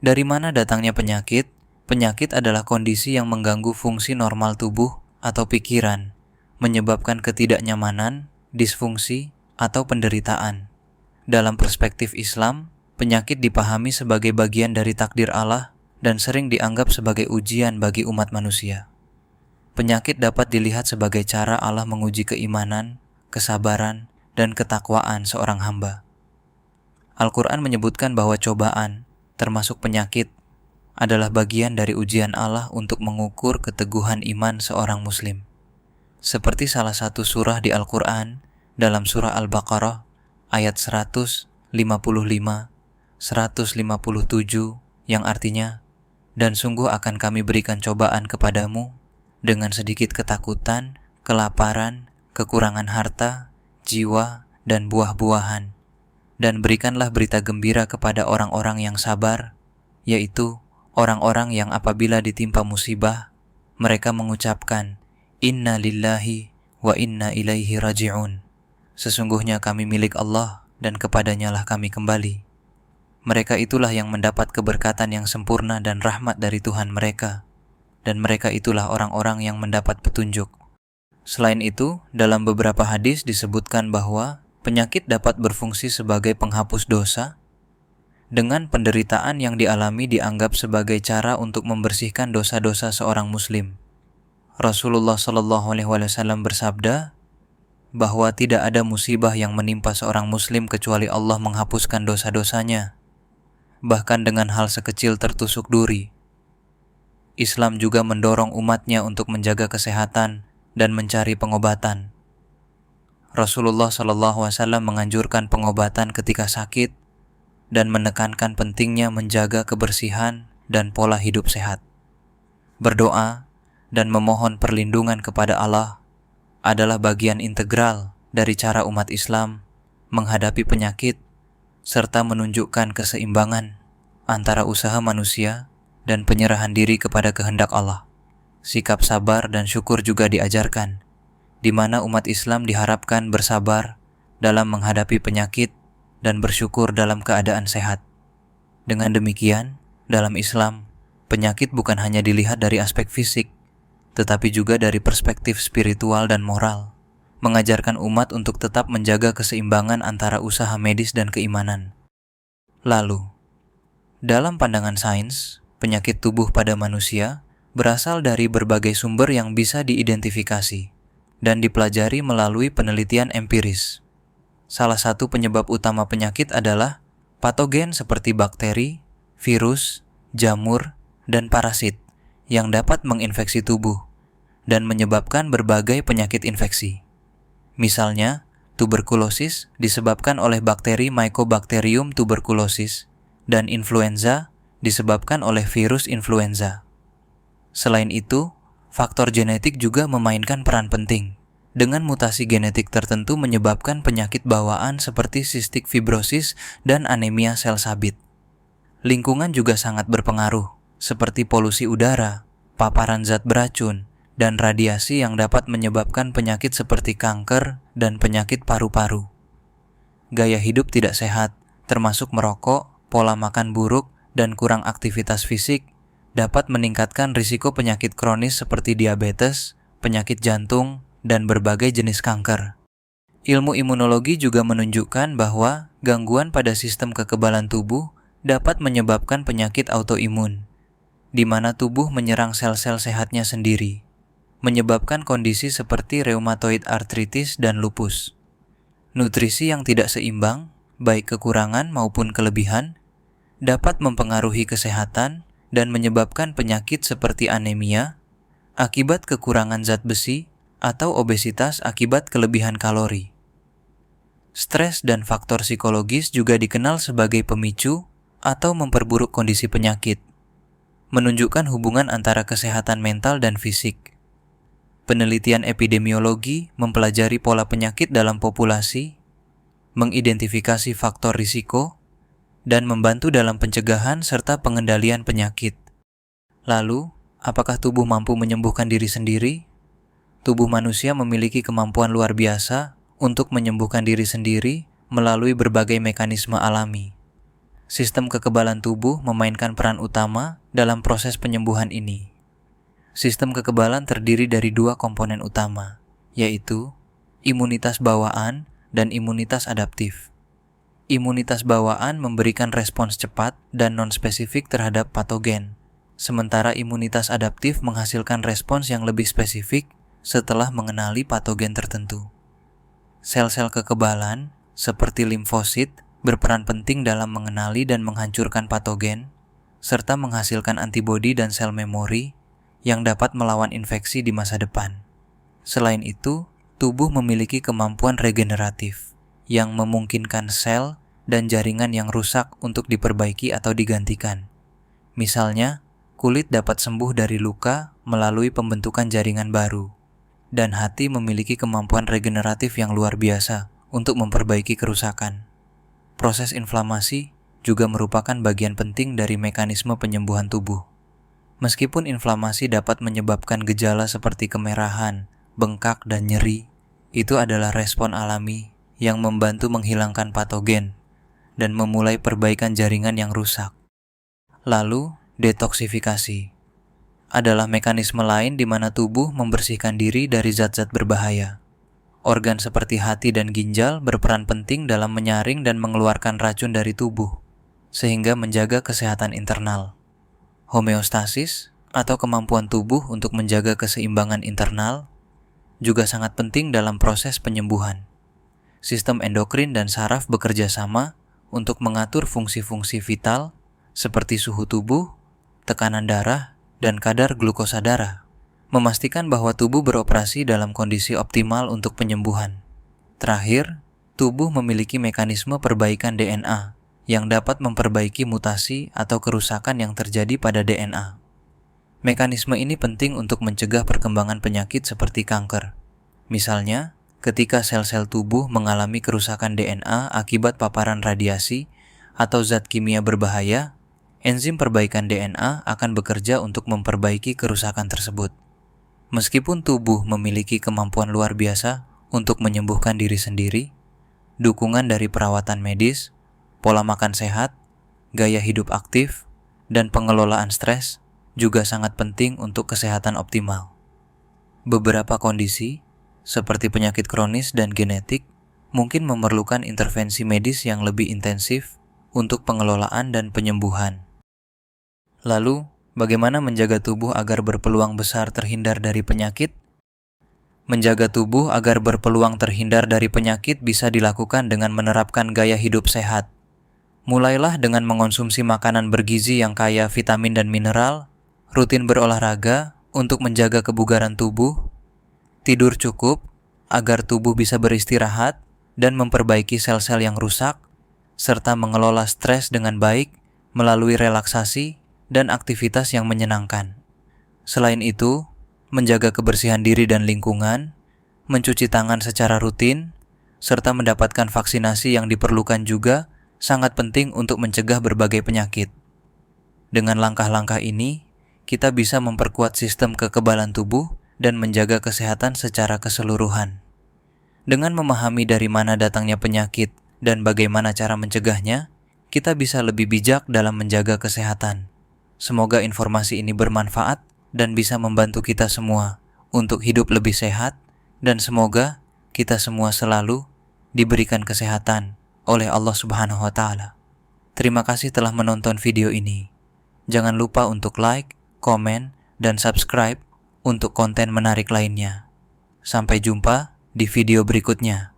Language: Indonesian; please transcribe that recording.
Dari mana datangnya penyakit? Penyakit adalah kondisi yang mengganggu fungsi normal tubuh atau pikiran, menyebabkan ketidaknyamanan, disfungsi, atau penderitaan. Dalam perspektif Islam, penyakit dipahami sebagai bagian dari takdir Allah dan sering dianggap sebagai ujian bagi umat manusia. Penyakit dapat dilihat sebagai cara Allah menguji keimanan, kesabaran, dan ketakwaan seorang hamba. Al-Quran menyebutkan bahwa cobaan, termasuk penyakit, adalah bagian dari ujian Allah untuk mengukur keteguhan iman seorang muslim. Seperti salah satu surah di Al-Quran dalam surah Al-Baqarah ayat 155, 157 yang artinya, "Dan sungguh akan kami berikan cobaan kepadamu dengan sedikit ketakutan, kelaparan, kekurangan harta, jiwa, dan buah-buahan. Dan berikanlah berita gembira kepada orang-orang yang sabar, yaitu orang-orang yang apabila ditimpa musibah, mereka mengucapkan, Inna lillahi wa inna ilaihi raji'un. Sesungguhnya kami milik Allah dan kepadanya lah kami kembali. Mereka itulah yang mendapat keberkatan yang sempurna dan rahmat dari Tuhan mereka, dan mereka itulah orang-orang yang mendapat petunjuk." Selain itu, dalam beberapa hadis disebutkan bahwa penyakit dapat berfungsi sebagai penghapus dosa. Dengan penderitaan yang dialami dianggap sebagai cara untuk membersihkan dosa-dosa seorang muslim. Rasulullah SAW bersabda bahwa tidak ada musibah yang menimpa seorang muslim kecuali Allah menghapuskan dosa-dosanya, bahkan dengan hal sekecil tertusuk duri. Islam juga mendorong umatnya untuk menjaga kesehatan dan mencari pengobatan. Rasulullah SAW menganjurkan pengobatan ketika sakit dan menekankan pentingnya menjaga kebersihan dan pola hidup sehat. Berdoa dan memohon perlindungan kepada Allah adalah bagian integral dari cara umat Islam menghadapi penyakit serta menunjukkan keseimbangan antara usaha manusia dan penyerahan diri kepada kehendak Allah. Sikap sabar dan syukur juga diajarkan, di mana umat Islam diharapkan bersabar dalam menghadapi penyakit dan bersyukur dalam keadaan sehat. Dengan demikian, dalam Islam, penyakit bukan hanya dilihat dari aspek fisik, tetapi juga dari perspektif spiritual dan moral, mengajarkan umat untuk tetap menjaga keseimbangan antara usaha medis dan keimanan. Lalu, dalam pandangan sains, penyakit tubuh pada manusia berasal dari berbagai sumber yang bisa diidentifikasi dan dipelajari melalui penelitian empiris. Salah satu penyebab utama penyakit adalah patogen seperti bakteri, virus, jamur, dan parasit yang dapat menginfeksi tubuh dan menyebabkan berbagai penyakit infeksi. Misalnya, tuberkulosis disebabkan oleh bakteri Mycobacterium tuberculosis dan influenza disebabkan oleh virus influenza. Selain itu, faktor genetik juga memainkan peran penting. Dengan mutasi genetik tertentu menyebabkan penyakit bawaan seperti cystic fibrosis dan anemia sel sabit. Lingkungan juga sangat berpengaruh, seperti polusi udara, paparan zat beracun, dan radiasi yang dapat menyebabkan penyakit seperti kanker dan penyakit paru-paru. Gaya hidup tidak sehat, termasuk merokok, pola makan buruk, dan kurang aktivitas fisik, dapat meningkatkan risiko penyakit kronis seperti diabetes, penyakit jantung, dan berbagai jenis kanker. Ilmu imunologi juga menunjukkan bahwa gangguan pada sistem kekebalan tubuh dapat menyebabkan penyakit autoimun, di mana tubuh menyerang sel-sel sehatnya sendiri, menyebabkan kondisi seperti rheumatoid arthritis dan lupus. Nutrisi yang tidak seimbang, baik kekurangan maupun kelebihan, dapat mempengaruhi kesehatan dan menyebabkan penyakit seperti anemia akibat kekurangan zat besi atau obesitas akibat kelebihan kalori. Stres dan faktor psikologis juga dikenal sebagai pemicu atau memperburuk kondisi penyakit, menunjukkan hubungan antara kesehatan mental dan fisik. Penelitian epidemiologi mempelajari pola penyakit dalam populasi, mengidentifikasi faktor risiko, dan membantu dalam pencegahan serta pengendalian penyakit. Lalu, apakah tubuh mampu menyembuhkan diri sendiri? Tubuh manusia memiliki kemampuan luar biasa untuk menyembuhkan diri sendiri melalui berbagai mekanisme alami. Sistem kekebalan tubuh memainkan peran utama dalam proses penyembuhan ini. Sistem kekebalan terdiri dari dua komponen utama, yaitu imunitas bawaan dan imunitas adaptif. Imunitas bawaan memberikan respons cepat dan non-spesifik terhadap patogen, sementara imunitas adaptif menghasilkan respons yang lebih spesifik setelah mengenali patogen tertentu. Sel-sel kekebalan, seperti limfosit, berperan penting dalam mengenali dan menghancurkan patogen, serta menghasilkan antibodi dan sel memori yang dapat melawan infeksi di masa depan. Selain itu, tubuh memiliki kemampuan regeneratif, yang memungkinkan sel dan jaringan yang rusak untuk diperbaiki atau digantikan. Misalnya, kulit dapat sembuh dari luka melalui pembentukan jaringan baru, dan hati memiliki kemampuan regeneratif yang luar biasa untuk memperbaiki kerusakan. Proses inflamasi juga merupakan bagian penting dari mekanisme penyembuhan tubuh. Meskipun inflamasi dapat menyebabkan gejala seperti kemerahan, bengkak, dan nyeri, itu adalah respon alami yang membantu menghilangkan patogen dan memulai perbaikan jaringan yang rusak. Lalu, detoksifikasi adalah mekanisme lain di mana tubuh membersihkan diri dari zat-zat berbahaya. Organ seperti hati dan ginjal berperan penting dalam menyaring dan mengeluarkan racun dari tubuh, sehingga menjaga kesehatan internal. Homeostasis, atau kemampuan tubuh untuk menjaga keseimbangan internal, juga sangat penting dalam proses penyembuhan. Sistem endokrin dan saraf bekerja sama untuk mengatur fungsi-fungsi vital seperti suhu tubuh, tekanan darah, dan kadar glukosa darah, memastikan bahwa tubuh beroperasi dalam kondisi optimal untuk penyembuhan. Terakhir, tubuh memiliki mekanisme perbaikan DNA yang dapat memperbaiki mutasi atau kerusakan yang terjadi pada DNA. Mekanisme ini penting untuk mencegah perkembangan penyakit seperti kanker. Misalnya, ketika sel-sel tubuh mengalami kerusakan DNA akibat paparan radiasi atau zat kimia berbahaya, enzim perbaikan DNA akan bekerja untuk memperbaiki kerusakan tersebut. Meskipun tubuh memiliki kemampuan luar biasa untuk menyembuhkan diri sendiri, dukungan dari perawatan medis, pola makan sehat, gaya hidup aktif, dan pengelolaan stres juga sangat penting untuk kesehatan optimal. Beberapa kondisi, seperti penyakit kronis dan genetik, mungkin memerlukan intervensi medis yang lebih intensif untuk pengelolaan dan penyembuhan. Lalu, bagaimana menjaga tubuh agar berpeluang besar terhindar dari penyakit? Menjaga tubuh agar berpeluang terhindar dari penyakit bisa dilakukan dengan menerapkan gaya hidup sehat. Mulailah dengan mengonsumsi makanan bergizi yang kaya vitamin dan mineral, rutin berolahraga untuk menjaga kebugaran tubuh, tidur cukup agar tubuh bisa beristirahat dan memperbaiki sel-sel yang rusak, serta mengelola stres dengan baik melalui relaksasi dan aktivitas yang menyenangkan. Selain itu, menjaga kebersihan diri dan lingkungan, mencuci tangan secara rutin, serta mendapatkan vaksinasi yang diperlukan juga sangat penting untuk mencegah berbagai penyakit. Dengan langkah-langkah ini, kita bisa memperkuat sistem kekebalan tubuh dan menjaga kesehatan secara keseluruhan. Dengan memahami dari mana datangnya penyakit dan bagaimana cara mencegahnya, kita bisa lebih bijak dalam menjaga kesehatan. Semoga informasi ini bermanfaat dan bisa membantu kita semua untuk hidup lebih sehat, dan semoga kita semua selalu diberikan kesehatan oleh Allah Subhanahu wa Ta'ala. Terima kasih telah menonton video ini. Jangan lupa untuk like, komen, dan subscribe untuk konten menarik lainnya. Sampai jumpa di video berikutnya.